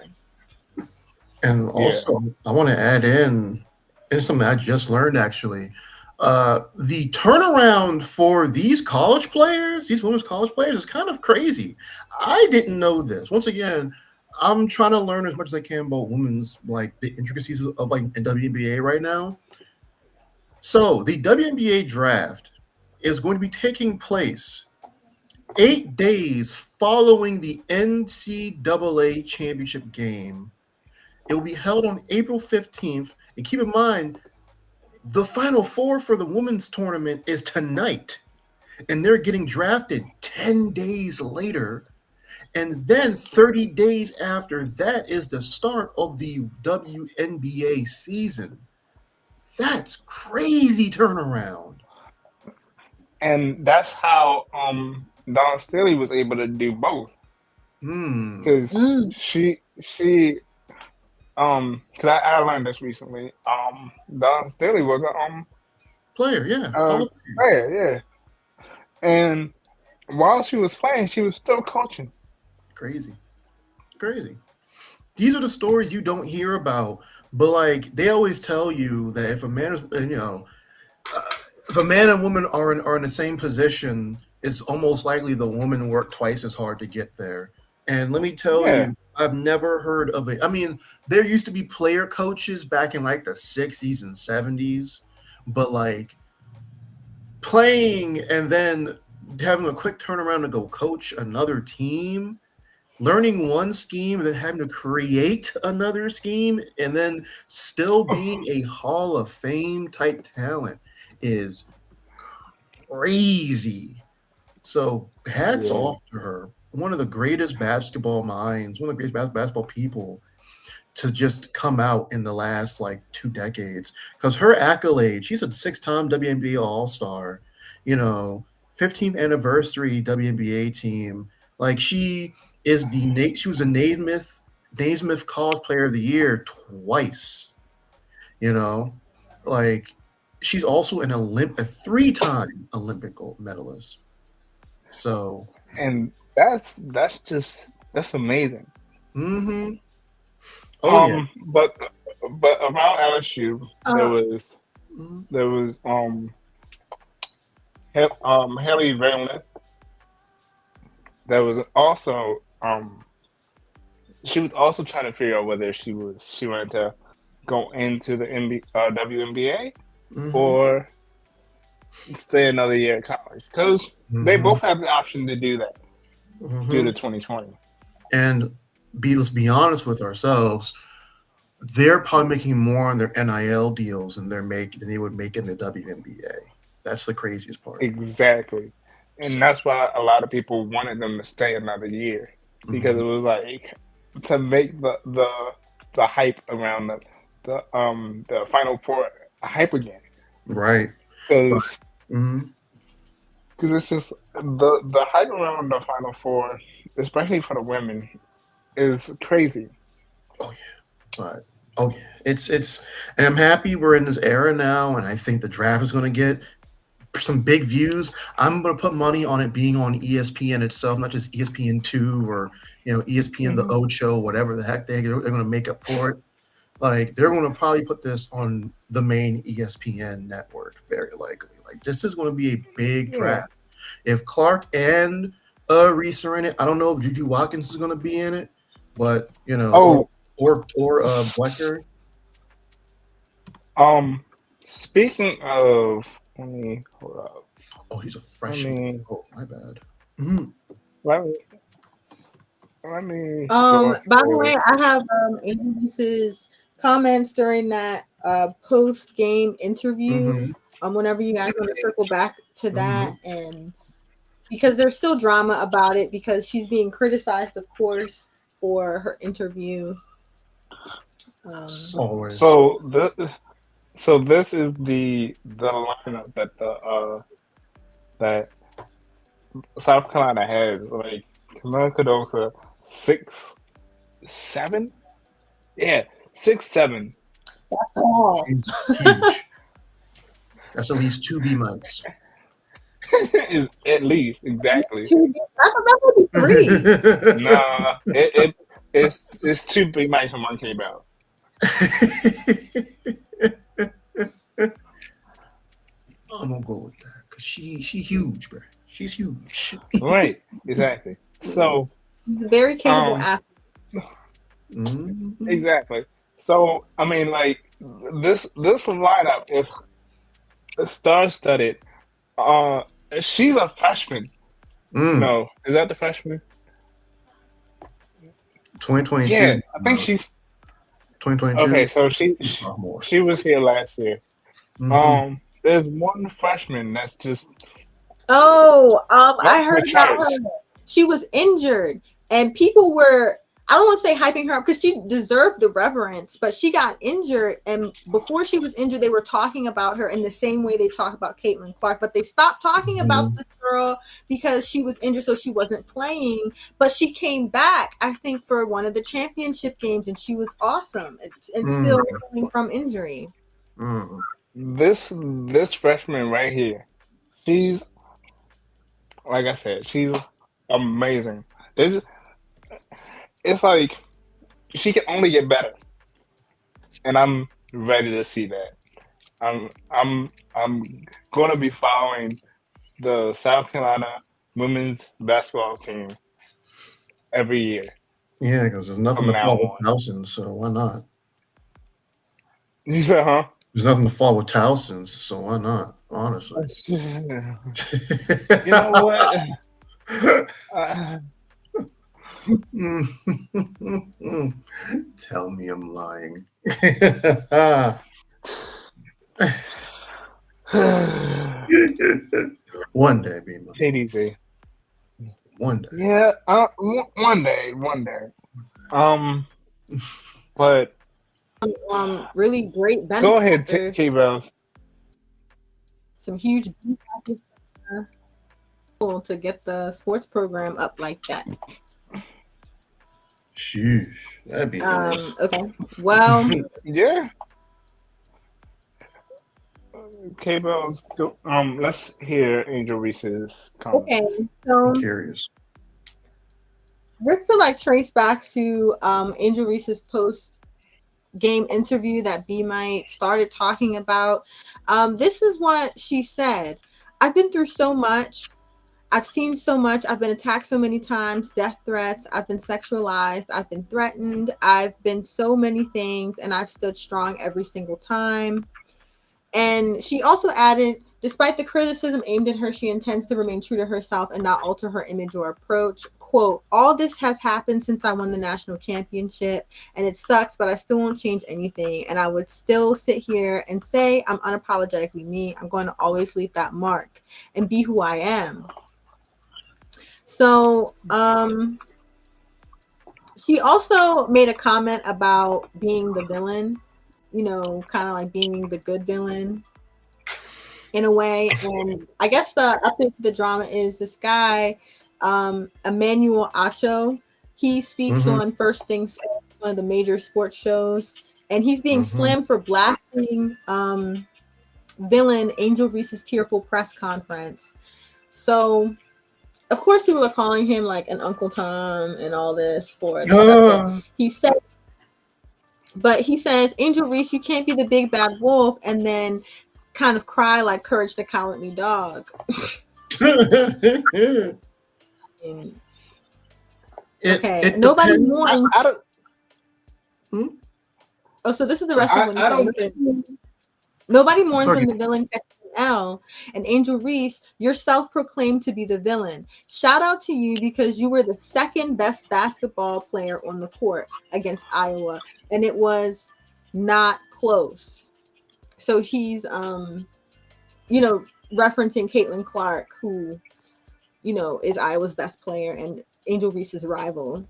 And yeah, also, I want to add in, and something I just learned actually. The turnaround for these college players, these women's college players, is kind of crazy. I didn't know this. Once again, I'm trying to learn as much as I can about women's like the intricacies of like WNBA right now. So the WNBA draft is going to be taking place 8 days following the NCAA championship game. It will be held on April 15th. And keep in mind, the Final Four for the women's tournament is tonight. And they're getting drafted 10 days later. And then 30 days after that is the start of the WNBA season. That's crazy turnaround. and that's how Don Staley was able to do both, Hmm. because Mm. she because I learned this recently. Don Staley was a Player, yeah. Hall uh of Fame. player, yeah, and while she was playing, she was still coaching. Crazy. Crazy. These are the stories you don't hear about. But like they always tell you that if a man is, if a man and woman are in the same position, it's almost likely the woman worked twice as hard to get there. And let me tell Yeah. you, I've never heard of it. I mean, there used to be player coaches back in like the 60s and 70s, but like playing and then having a quick turnaround to go coach another team, learning one scheme and then having to create another scheme and then still being a Hall of Fame type talent is crazy. So hats Yeah. off to her. One of the greatest basketball minds, one of the greatest basketball people to just come out in the last like 2 decades. Because her accolade, she's a 6-time WNBA All Star, you know, 15th anniversary WNBA team. Like she was a Naismith College Player of the Year twice. You know, like she's also a 3-time Olympic gold medalist. So, And that's amazing. hmm oh yeah. But around LSU there Uh, was Mhm. there was Haley Valent. There was also she was also trying to figure out whether she wanted to go into the WNBA Mhm. or stay another year at college, because they Mhm. both have the option to do that due to Mhm. 2020. And let's be honest with ourselves, they're probably making more on their NIL deals than they would make in the WNBA. That's the craziest part. Exactly. So, And that's why a lot of people wanted them to stay another year, because mhm. it was like to make the hype around the Final Four hype again. Right. But, Because mhm. it's just the hype around the Final Four, especially for the women, is crazy. Oh yeah. But oh yeah. And I'm happy we're in this era now, and I think the draft is going to get some big views. I'm gonna put money on it being on ESPN itself, not just ESPN2 or ESPN the Ocho, whatever the heck they're gonna make up for it. Like they're gonna probably put this on the main ESPN network, very likely. Like this is gonna be a big draft. If Clark and Reese are in it, I don't know if Juju Watkins is gonna be in it, but or Blecker. Speaking of, let me hold up. Oh, he's a freshman. Oh, my bad. Let me. By the way, I have Reese's comments during that post game interview. Whenever you guys want to circle back to that, and because there's still drama about it because she's being criticized, of course, for her interview. Always. So this is the lineup that South Carolina has. Like Camila Cardoso, 6'7". Yeah, 6'7". Huge. That's at least 2 B mics. Is at least exactly. That would be 3. Nah, it's 2 big mics and 1 K-Bell. I'm gonna go with that because she huge, bro. She's huge. Right, exactly. So very capable athlete. Exactly. So I mean, like this lineup is star-studded. She's a freshman. No, is that the freshman? 2022. Yeah, I think she's 2022. Okay, so she was here last year. There's one freshman that's just. I heard about her. She was injured, and people were. I don't want to say hyping her up because she deserved the reverence, but she got injured, and before she was injured, they were talking about her in the same way they talk about Caitlin Clark, but they stopped talking about this girl because she was injured, so she wasn't playing. But she came back, I think, for one of the championship games, and she was awesome, and still healing from injury. This freshman right here, she's like I said, she's amazing. It's like she can only get better, and I'm ready to see that. I'm going to be following the South Carolina women's basketball team every year. Yeah, because there's nothing to follow with Towson, so why not? You said, huh? There's nothing to follow with Towson, so why not? Honestly, you know what? Tell me I'm lying. One day, Beamer. TayDZ. One day. Yeah, one day. But really great benefits. Go ahead, T-Bellz. Some huge to get the sports program up like that. Sheesh, that'd be nice. Okay, well, yeah. K-Bellz, let's hear Angel Reese's comments. Okay, so I'm curious. Just to trace back to Angel Reese's post-game interview that B Might started talking about. This is what she said. I've been through so much. I've seen so much. I've been attacked so many times, death threats. I've been sexualized. I've been threatened. I've been so many things, and I've stood strong every single time. And she also added, despite the criticism aimed at her, she intends to remain true to herself and not alter her image or approach. Quote, all this has happened since I won the national championship, and it sucks, but I still won't change anything. And I would still sit here and say I'm unapologetically me. I'm going to always leave that mark and be who I am. So she also made a comment about being the villain, kind of like being the good villain in a way. And I guess the update to the drama is this guy, Emmanuel Acho. He speaks on First Things, one of the major sports shows, and he's being slammed for blasting villain Angel Reese's tearful press conference. So of course people are calling him like an Uncle Tom and all this for the stuff that he said. But he says, Angel Reese, you can't be the big bad wolf and then kind of cry like Courage the Cowardly Dog. Nobody mourns. Oh, so this is the rest of what he said. Nobody mourns when the villain catches an L. And Angel Reese, you're self-proclaimed to be the villain. Shout out to you because you were the second best basketball player on the court against Iowa, and it was not close. So he's, referencing Caitlin Clark, who, is Iowa's best player and Angel Reese's rival.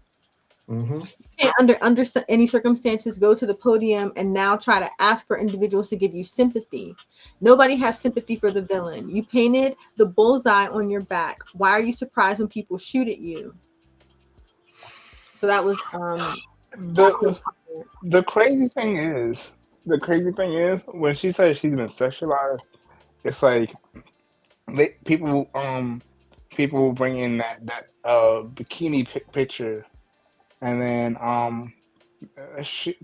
Mm-hmm. You can't under any circumstances go to the podium and now try to ask for individuals to give you sympathy. Nobody has sympathy for the villain. You painted the bullseye on your back. Why are you surprised when people shoot at you? So that was the crazy thing is when she says she's been sexualized, it's like people bring in that bikini picture. And then she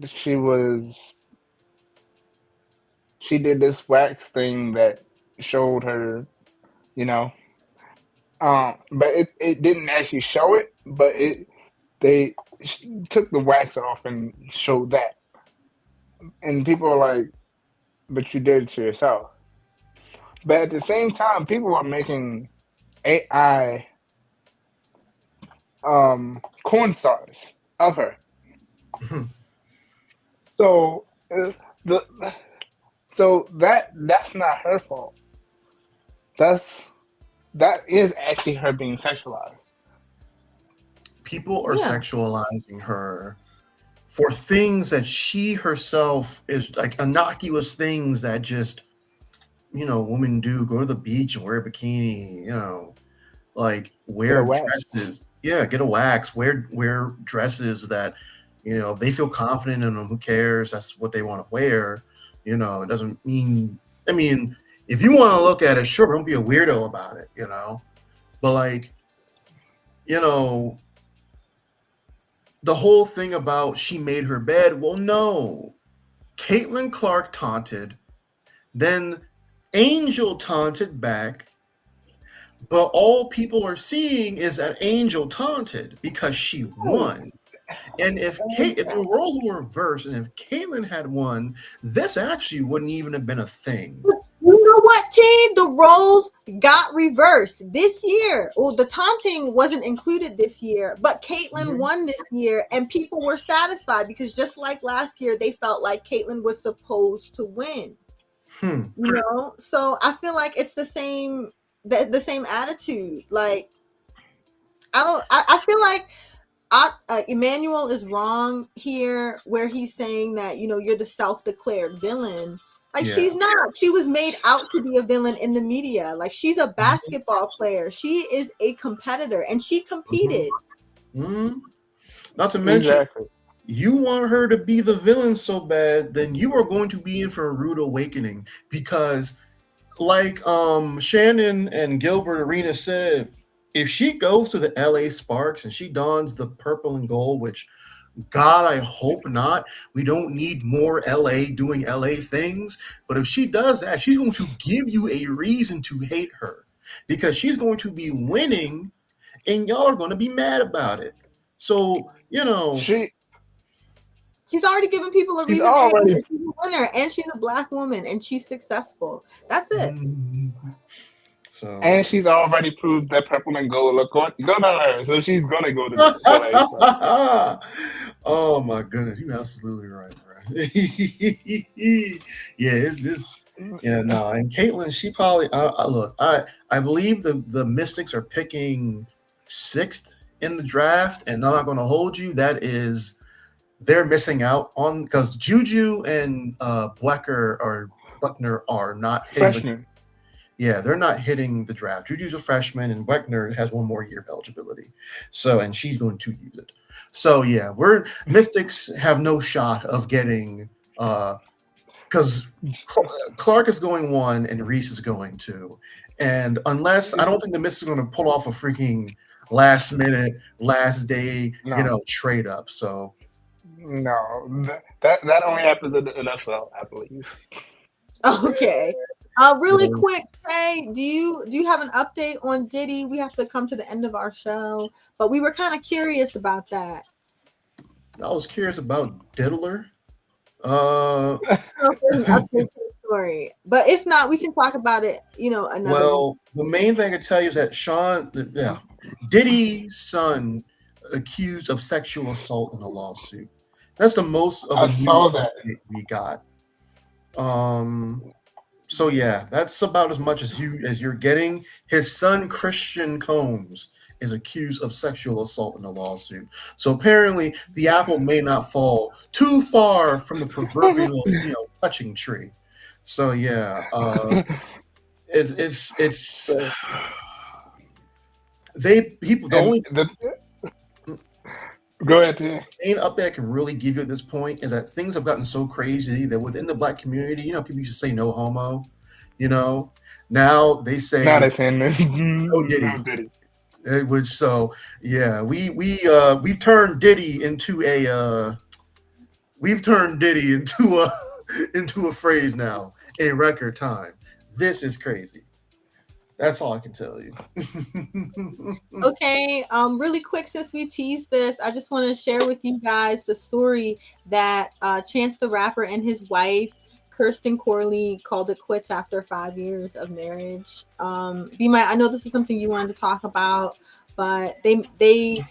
did this wax thing that showed her, but it didn't actually show it, but they took the wax off and showed that, and people are like, but you did it to yourself. But at the same time, people are making AI corn stars of her. So that's not her fault. That is actually her being sexualized. People are sexualizing her for things that she herself is like innocuous things that just, women do. Go to the beach and wear a bikini, like wear dresses. Yeah, get a wax. Wear dresses that, they feel confident in them. Who cares? That's what they want to wear. It doesn't mean. I mean, if you want to look at it, sure, don't be a weirdo about it. But like, the whole thing about she made her bed. Well, no, Caitlin Clark taunted, then Angel taunted back. But all people are seeing is that Angel taunted because she won. And if the roles were reversed and if Caitlin had won, this actually wouldn't even have been a thing. You know what, team? The roles got reversed this year. Well, the taunting wasn't included this year, but Caitlin won this year, and people were satisfied because just like last year, they felt like Caitlin was supposed to win. So I feel like it's the same attitude. Like I feel like Emmanuel is wrong here where he's saying that you're the self-declared villain. Like she's not. She was made out to be a villain in the media. Like she's a basketball player. She is a competitor and she competed. Not to mention, you want her to be the villain so bad, then you are going to be in for a rude awakening because like Shannon and Gilbert Arenas said, if she goes to the LA Sparks and she dons the purple and gold, which God, I hope not. We don't need more LA doing LA things. But if she does that, she's going to give you a reason to hate her because she's going to be winning and y'all are going to be mad about it. So, she's already given people a reason to hate her. She's a winner and she's a Black woman and she's successful. That's it. So, and she's already proved that purple and gold look good on her, so she's gonna go to the oh my goodness, you're absolutely right, bro. And Caitlin, she probably look. I believe the Mystics are picking 6th in the draft, and I'm not going to hold you. That is, they're missing out on because Juju and Buckner are not freshmen. They're not hitting the draft. Juju's a freshman, and Buckner has one more year of eligibility. So, and she's going to use it. So, Mystics have no shot of getting because Clark is going 1 and Reese is going 2, and unless I don't think the Miss is going to pull off a freaking last minute, last day, No. trade up. So No, that only happens in the NFL, I believe. Okay. Really quick, Tay, do you have an update on Diddy? We have to come to the end of our show, but we were kind of curious about that. I was curious about Diddler. I don't know if there's an update to the story, but if not, we can talk about it. Another. Well, the main thing I can tell you is that Diddy's son accused of sexual assault in a lawsuit. That's the most of I a saw news that. update we got. So yeah, that's about as much as you're getting. His son Christian Combs is accused of sexual assault in a lawsuit. So apparently, the apple may not fall too far from the proverbial touching tree. So yeah, it's the only Go ahead, T. main update I can really give you at this point is that things have gotten so crazy that within the black community, people used to say no homo, now they say Now they're saying this. no Diddy. No Diddy. Which we've turned Diddy into into a phrase now in record time. This is crazy. That's all I can tell you. Okay, really quick, since we teased this, I just want to share with you guys the story that Chance the Rapper and his wife, Kirsten Corley, called it quits after 5 years of marriage. I know this is something you wanted to talk about, but they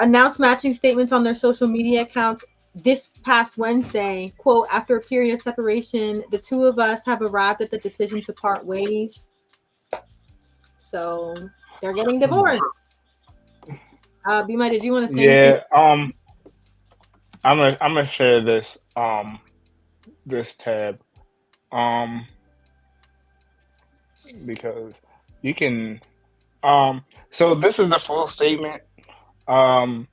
announced matching statements on their social media accounts this past Wednesday. Quote, after a period of separation, the two of us have arrived at the decision to part ways. So they're getting divorced. Bima, did you want to say anything? I'm gonna share this this tab because you can so this is the full statement. After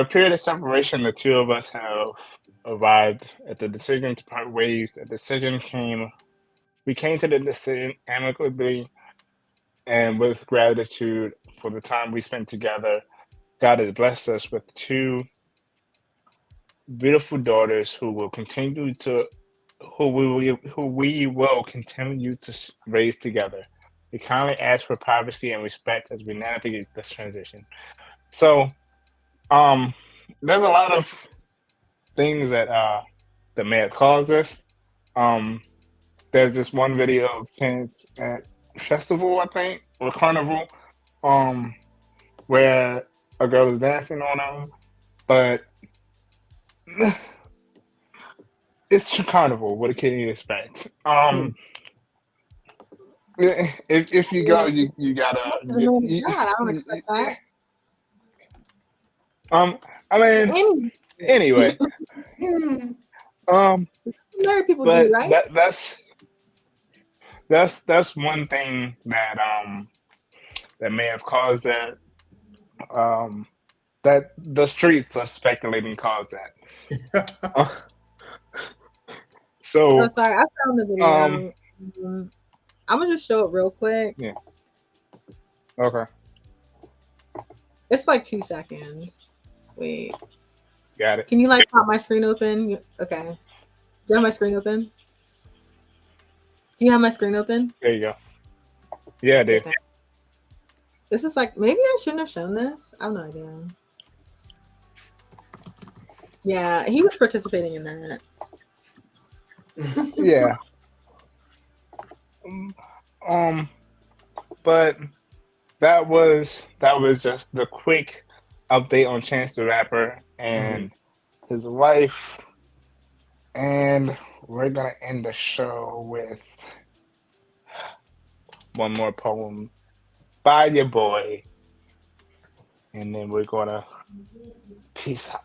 a period of separation, the two of us have arrived at the decision to part ways. We came to the decision amicably and with gratitude for the time we spent together. God has blessed us with 2 beautiful daughters who we will continue to raise together. We kindly ask for privacy and respect as we navigate this transition. So, there's a lot of things that may have caused this. There's this one video of Chance at festival, I think, or carnival, where a girl is dancing on him, but it's carnival. What can you expect? If you go, you gotta. I don't expect that. I mean, anyway, married people but do, right? that's one thing that that may have caused that. That the streets are speculating caused that. So Oh, sorry, I found the video. I'm gonna just show it real quick. Yeah. Okay. It's like 2 seconds. Wait. Got it. Can you like pop my screen open? Okay. Do you have my screen open? Do you have my screen open? There you go. Yeah, I do. Okay. This is like, maybe I shouldn't have shown this. I have no idea. Yeah, he was participating in that. Yeah. But that was just the quick update on Chance the Rapper and his wife. And we're gonna end the show with one more poem by your boy. And then we're gonna peace out.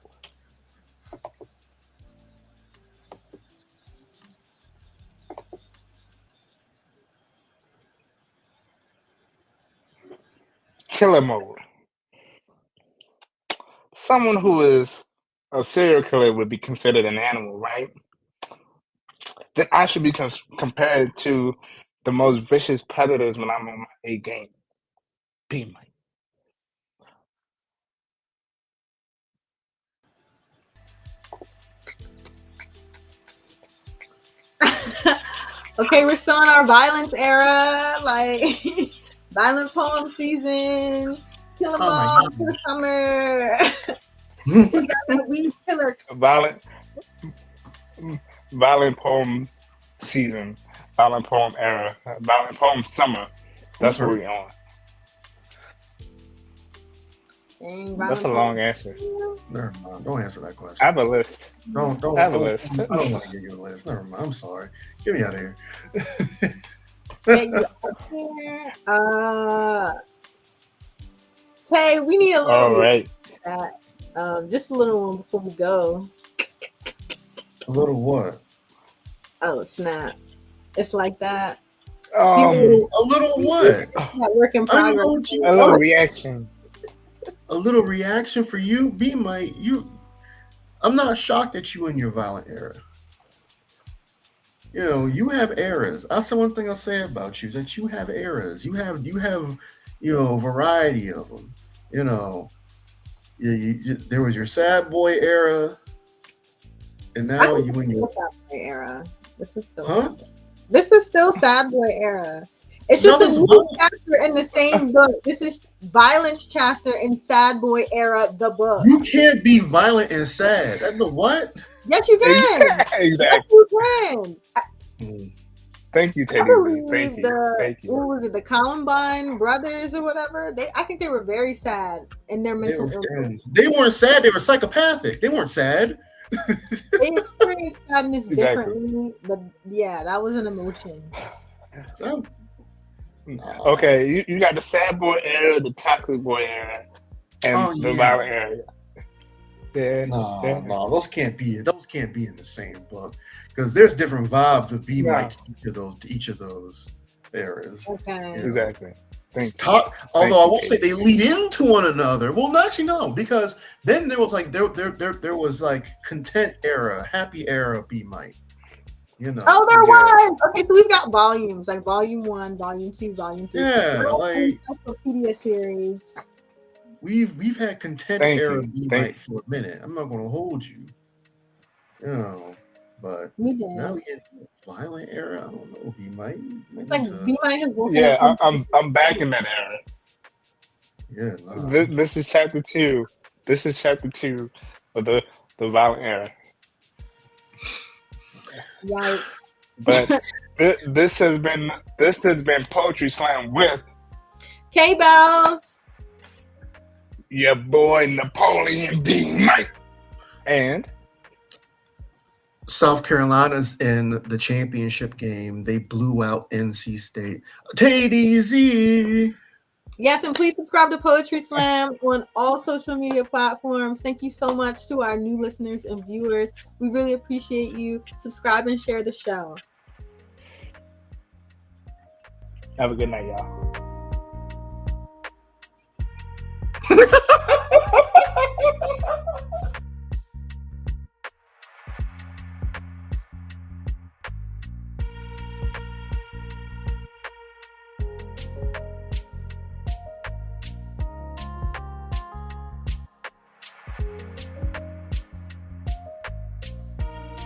Killer mode. Someone who is a serial killer would be considered an animal, right? Then I should be compared to the most vicious predators when I'm on my A game. Be my Okay, we're still in our violence era, like violent poem season, kill 'em Oh my all, God. for the summer. We got the weed killer. violent, violent poem season, violent poem era, violent poem summer. That's what we're on. Dang, That's violent a poem. long answer. Never mind. Don't answer that I question. have a list. Don't. I have a don't list. I don't want to give you a list. Never mind. I'm sorry. Get me out of here. Get you out here. Tay, we need a little All right. that. Just a little one before we go. A little what? Oh snap! It's like that. A little what? That work in I don't know progress. what you A little want. reaction. A little reaction for you, B Mike. I'm not shocked at you in your violent era. You know, you have eras. That's the one thing I'll say about you, is that you have eras. You have variety of them. You know, there was your sad boy era, and now you in your sad boy era. This is still huh? This is still sad boy era. It's just a new chapter in the same book. This is violence chapter in sad boy era, the book. You can't be violent and sad. What? Yes, you can. Exactly. Yes, you can. Thank you, I TayDZ. believe Thank you. Thank you. What was it? The Columbine brothers or whatever. I think they were very sad in their mental illness. They weren't sad. They were psychopathic. They weren't sad. They experienced sadness Exactly. differently, but yeah, that was an emotion. Oh, Okay, you got the sad boy era, the toxic boy era, and the violent era. Yeah. No, those can't be in the same book, because there's different vibes of B Mike to each of those eras. Okay. Exactly. Although I will say they lead into one another. Well, actually, no, because then there was like there was like content era, happy era B Mike. You know. Oh, there was. Okay, so we've got volumes, like volume 1, volume 2, volume 3. Yeah, like encyclopedia series. We've had content era B Mike for a minute. I'm not gonna hold you. You know, but now we get violent era. I don't know, B Mike. It's like B Mike has woken up. I'm back in that era. Yeah. Nah. This is chapter 2. This is chapter 2 of the violent era. Yikes. But this has been Poetry Slam with Bellz, your boy Napoleon B. Mike, and South Carolina's in the championship game. They blew out NC State. TayDZ. Yes, and please subscribe to Poetry Slam on all social media platforms. Thank you so much to our new listeners and viewers. We really appreciate you. Subscribe and share the show. Have a good night, y'all.